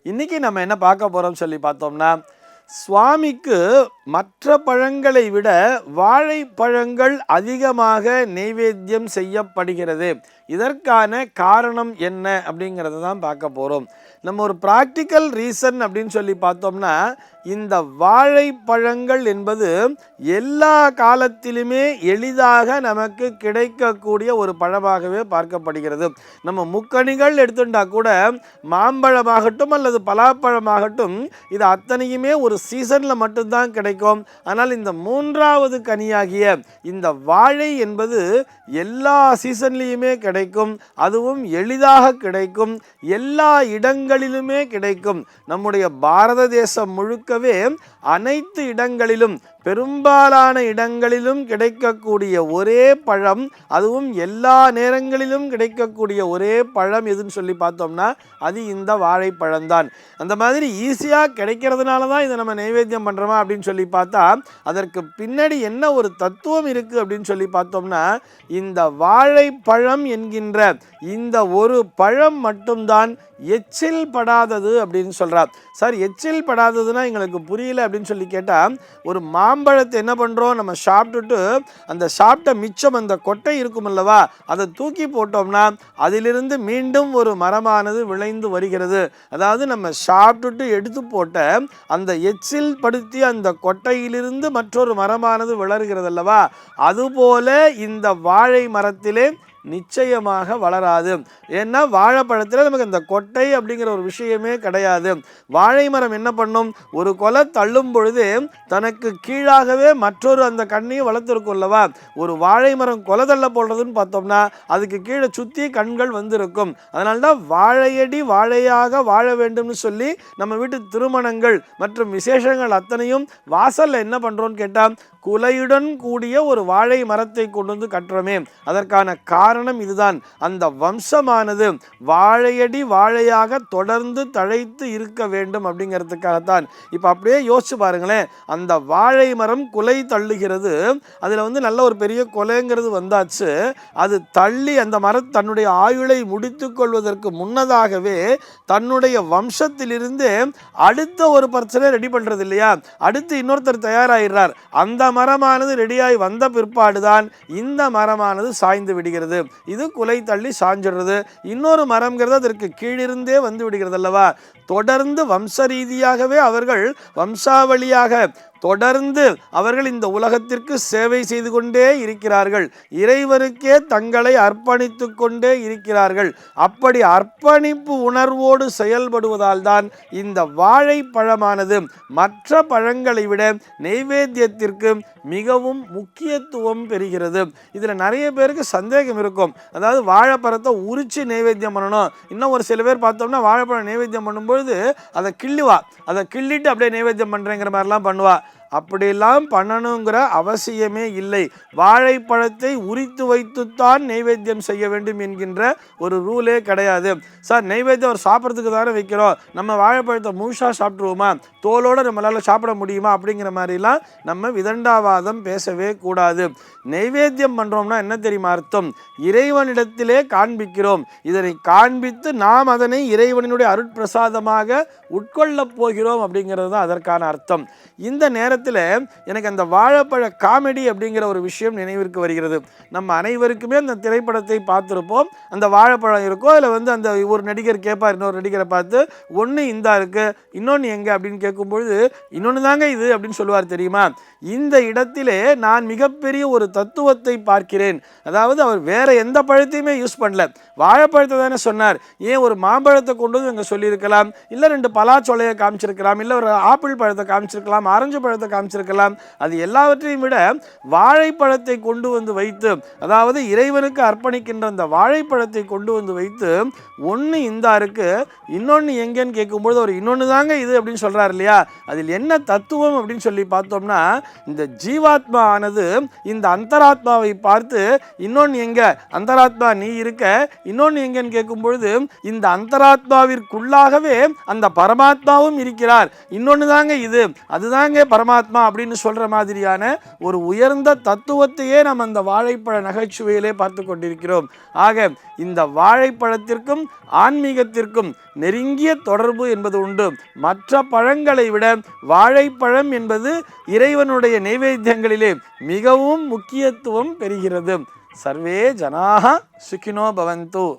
இன்னைக்கு நம்ம என்ன பார்க்க போறோம் சொல்லி பார்த்தோம்னா, சுவாமிக்கு மற்ற பழங்களை விட வாழைப்பழங்கள் அதிகமாக நெய்வேத்தியம் செய்யப்படுகிறது. இதற்கான காரணம் என்ன அப்படிங்கிறத தான் பார்க்க போறோம். நம்ம ஒரு பிராக்டிக்கல் ரீசன் அப்படின்னு சொல்லி பார்த்தோம்னா, இந்த வாழைப்பழங்கள் என்பது எல்லா காலத்திலுமே எளிதாக நமக்கு கிடைக்கக்கூடிய ஒரு பழமாகவே பார்க்கப்படுகிறது. நம்ம முக்கணிகள் எடுத்துட்டா கூட மாம்பழமாகட்டும் அல்லது பலாப்பழமாகட்டும், இது அத்தனையுமே ஒரு சீசனில் மட்டும்தான் கிடைக்கும். ஆனால் இந்த மூன்றாவது கனியாகிய இந்த வாழை என்பது எல்லா சீசன்லேயுமே கிடைக்கும், அதுவும் எளிதாக கிடைக்கும், எல்லா இடங்களிலுமே கிடைக்கும். நம்முடைய பாரத தேசம் முழுக்கவே அனைத்து இடங்களிலும் பெரும்பாலான இடங்களிலும் கிடைக்கக்கூடிய ஒரே பழம், அதுவும் எல்லா நேரங்களிலும் கிடைக்கக்கூடிய ஒரே பழம் எதுன்னு சொல்லி பார்த்தோம்னா அது இந்த வாழைப்பழம்தான். அந்த மாதிரி ஈஸியாக கிடைக்கிறதுனால தான் இதை நம்ம நைவேத்தியம் பண்ணுறோமா அப்படின்னு சொல்லி பார்த்தா அதற்கு பின்னாடி என்ன ஒரு தத்துவம் இருக்குது அப்படின்னு சொல்லி பார்த்தோம்னா, இந்த வாழைப்பழம் என்கின்ற இந்த ஒரு பழம் மட்டும்தான் எச்சில் படாதது அப்படின்னு சொல்கிறார். சார், எச்சில் படாததுன்னா எங்களுக்கு புரியல அப்படின்னு சொல்லி கேட்டால், ஒரு மாம்பழத்தை என்ன பண்ணுறோம், நம்ம சாப்பிட்டுட்டு அந்த சாப்பிட்ட மிச்சம் அந்த கொட்டை இருக்கும் அல்லவா, அதை தூக்கி போட்டோம்னா அதிலிருந்து மீண்டும் ஒரு மரமானது விளைந்து வருகிறது. அதாவது நம்ம சாப்பிட்டுட்டு எடுத்து போட்ட அந்த எச்சில் படுத்தி அந்த கொட்டையிலிருந்து மற்றொரு மரமானது வளர்கிறது அல்லவா, அதுபோல இந்த வாழை மரத்திலே நிச்சயமாக வளராது. ஏன்னா வாழைப்பழத்தில் நமக்கு இந்த கொட்டை அப்படிங்கிற ஒரு விஷயமே கிடையாது. வாழை மரம் என்ன பண்ணும், ஒரு கொலை தள்ளும் பொழுது தனக்கு கீழாகவே மற்றொரு அந்த கண்ணையும் வளர்த்துருக்கும் அல்லவா. ஒரு வாழை மரம் கொலை தள்ள போடுறதுன்னு பார்த்தோம்னா அதுக்கு கீழே சுற்றி கண்கள் வந்திருக்கும். அதனால்தான் வாழையடி வாழையாக வாழ வேண்டும்னு சொல்லி நம்ம வீட்டு திருமணங்கள் மற்றும் விசேஷங்கள் அத்தனையும் வாசலில் என்ன பண்ணுறோன்னு கேட்டால் குலையுடன் கூடிய ஒரு வாழை மரத்தை கொண்டு வந்து கட்டுறோமே. அதற்கான காரணம் இதுதான். அந்த வம்சமானது வாழையடி வாழையாக தொடர்ந்து தழைத்து இருக்க வேண்டும் அப்படிங்கிறதுக்காகத்தான். இப்போ அப்படியே யோசிச்சு பாருங்களேன், அந்த வாழை மரம் குலை தள்ளுகிறது, அதில் நல்ல ஒரு பெரிய கொலைங்கிறது வந்தாச்சு. அது தள்ளி அந்த மரம் தன்னுடைய ஆயுளை முடித்து கொள்வதற்கு முன்னதாகவே தன்னுடைய வம்சத்திலிருந்து அடுத்த ஒரு பர்சனை ரெடி பண்ணுறது இல்லையா, அடுத்து இன்னொருத்தர் தயாராகிறார். அந்த மரமானது ரெடியாகி வந்த பிற்பாடுதான் இந்த மரமானது சாய்ந்து விடுகிறது. இது குலை தள்ளி சாஞ்சிடுறது. இன்னொரு மரம்ங்கிறது அதற்கு கீழிருந்தே வந்து விடுகிறது அல்லவா. தொடர்ந்து வம்ச ரீதியாகவே அவர்கள் வம்சாவளியாக தொடர்ந்து அவர்கள் இந்த உலகத்திற்கு சேவை செய்து கொண்டே இருக்கிறார்கள். இறைவனுக்கே தங்களை அர்ப்பணித்து கொண்டே இருக்கிறார்கள். அப்படி அர்ப்பணிப்பு உணர்வோடு செயல்படுவதால் தான் இந்த வாழைப்பழமானது மற்ற பழங்களை விட நெய்வேத்தியத்திற்கு மிகவும் முக்கியத்துவம் பெறுகிறது. இதில் நிறைய பேருக்கு சந்தேகம் இருக்கும். அதாவது வாழைப்பழத்தை உரிச்சு நெய்வேத்தியம் பண்ணணும். இன்னும் ஒரு சில பேர் பார்த்தோம்னா வாழைப்பழம் நெய்வேத்தியம் பண்ணும்பொழுது அதை கிள்ளுவா, அதை கிள்ளிட்டு அப்படியே நெய்வேத்தியம் பண்ணுறேங்கிற மாதிரிலாம் பண்ணுவா. அப்படிலாம் பண்ணணுங்கிற அவசியமே இல்லை. வாழைப்பழத்தை உரித்து வைத்துத்தான் நெய்வேத்தியம் செய்ய வேண்டும் என்கின்ற ஒரு ரூலே கிடையாது. சார், நெய்வேத்தியம் ஒரு சாப்பிட்றதுக்கு தானே வைக்கிறோம், நம்ம வாழைப்பழத்தை முழுசாக சாப்பிட்ருவோமா, தோலோடு நம்மளால் சாப்பிட முடியுமா அப்படிங்கிற மாதிரிலாம் நம்ம விதண்டாவாதம் பேசவே கூடாது. நெய்வேத்தியம் பண்ணுறோம்னா என்ன தெரியுமா அர்த்தம், இறைவனிடத்திலே காண்பிக்கிறோம். இதனை காண்பித்து நாம் அதனை இறைவனுடைய அருட்பிரசாதமாக உட்கொள்ளப் போகிறோம் அப்படிங்கிறது தான் அதற்கான அர்த்தம். இந்த நேரத்தில் எனக்கு அந்த வாழைப்பழ காமெடி அப்படிங்கிற ஒரு விஷயம் நினைவிற்கு வருகிறது. நம்ம அனைவருக்குமே அந்த திரைப்படத்தை பார்த்துருப்போம். அந்த வாழைப்பழம் இருக்கும், அதில் அந்த ஒரு நடிகர் கேட்பார் இன்னொரு நடிகரை பார்த்து, ஒன்று இந்தா இருக்கு, இன்னொன்று எங்கே அப்படின்னு கேட்கும்பொழுது இன்னொன்று தாங்க இது அப்படின்னு சொல்லுவார் தெரியுமா. இந்த இடத்திலே நான் மிகப்பெரிய ஒரு தத்துவத்தை பார்க்கிறேன். அதாவது அவர் வேற எந்த பழத்தையுமே யூஸ் பண்ணல, வாழைப்பழத்தை தானே சொன்னார். ஏன் ஒரு மாம்பழத்தை கொண்டு வந்து இங்கே சொல்லியிருக்கலாம், இல்லை 2 பலாச்சொலையை காமிச்சிருக்கலாம், இல்லை ஒரு ஆப்பிள் பழத்தை காமிச்சிருக்கலாம், ஆரஞ்சு பழத்தை காமிச்சிருக்கலாம். அது எல்லாவற்றையும் விட வாழைப்பழத்தை கொண்டு வந்து வைத்து, அதாவது இறைவனுக்கு அர்ப்பணிக்கின்ற அந்த வாழைப்பழத்தை கொண்டு வந்து வைத்து, ஒன்று இந்தா இருக்கு, இன்னொன்று எங்கேன்னு கேட்கும்பொழுது ஒரு இன்னொன்று தாங்க இது அப்படின்னு சொல்கிறார் இல்லையா. அதில் என்ன தத்துவம் அப்படின்னு சொல்லி பார்த்தோம்னா, இந்த ஜீவாத்மா ஆனது இந்த அந்தராத்மாவை பார்த்து இன்னொன்று எங்க, அந்தராத்மா நீ இருக்க, இன்னொன்று எங்கன்னு கேட்கும்பொழுது இந்த அந்தராத்மாவிற்குள்ளாகவே அந்த பரமாத்மாவும் இருக்கிறார், இன்னொன்று தாங்க இது, அதுதாங்க பரமாத்மா பரமாத்மா அப்படின்னு சொல்ற மாதிரியான ஒரு உயர்ந்த தத்துவத்தையே நம்ம அந்த வாழைப்பழ நகைச்சுவையிலே பார்த்து கொண்டிருக்கிறோம். ஆக இந்த வாழைப்பழத்திற்கும் ஆன்மீகத்திற்கும் நெருங்கிய தொடர்பு என்பது உண்டு. மற்ற பழங்களை விட வாழைப்பழம் என்பது இறைவனுடைய நைவேத்தியங்களிலே மிகவும் முக்கியத்துவம் பெறுகிறது. சர்வே ஜனாஹ சுகினோ பவந்து.